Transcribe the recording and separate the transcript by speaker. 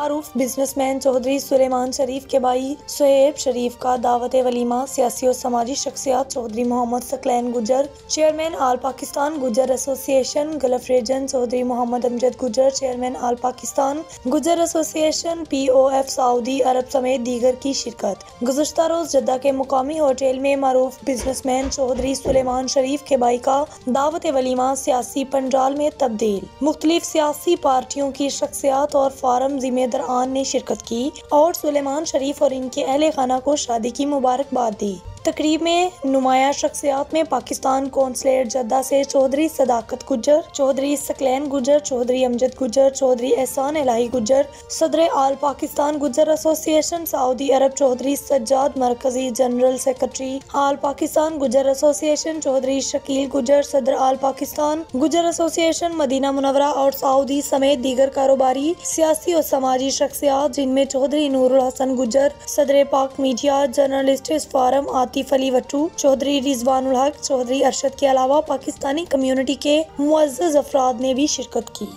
Speaker 1: मारूफ businessman Chaudhary Suleman शरीफ के भाई सुहेब शरीफ का दावत वलीमा। सियासी और समाजी शख्सियत चौधरी मोहम्मद सकलैन गुजर chairman all Pakistan Gujjar association gulf region, Chaudhry Mohammad Amjad Gujjar chairman all Pakistan Gujjar association POF Saudi अरब समेत दीगर की शिरकत। गुज़श्ता रोज जद्दा के मुकामी होटल में मारूफ बिजनेसमैन चौधरी सुलेमान शरीफ के भाई का दावत वलीमा सियासी पंडाल में तब्दील। मुख्तलिफ सियासी पार्टियों की शख्सियत और फार्म जिम्मेदारान ने शिरकत की और सुलेमान शरीफ और इनके अहले खाना को शादी की मुबारकबाद दी। तकरीब में नुमाया शख्सियात में पाकिस्तान कौंसलेट जद्दा से चौधरी सदाकत गुजर, चौधरी सकलैन गुजर, चौधरी अमजद गुजर, चौधरी एहसान इलाही गुजर, सदर आल पाकिस्तान गुजर एसोसिएशन सऊदी अरब चौधरी सज्जाद मरकजी जनरल सेक्रेटरी आल पाकिस्तान गुजर एसोसिएशन चौधरी शकील गुजर, सदर आल Pakistan Gujjar association Medina Munawwara और सऊदी समेत दीगर कारोबारी सियासी और समाजी शख्सियात जिनमें चौधरी नूरुल हसन गुजर, सदर Pak media journalist forum Atif Ali Wattoo, Chaudhry Rizwanul Haq, Chaudhry Arshad के अलावा पाकिस्तानी कम्युनिटी के मुअज़्ज़ज़ अफराद ने भी शिरकत की।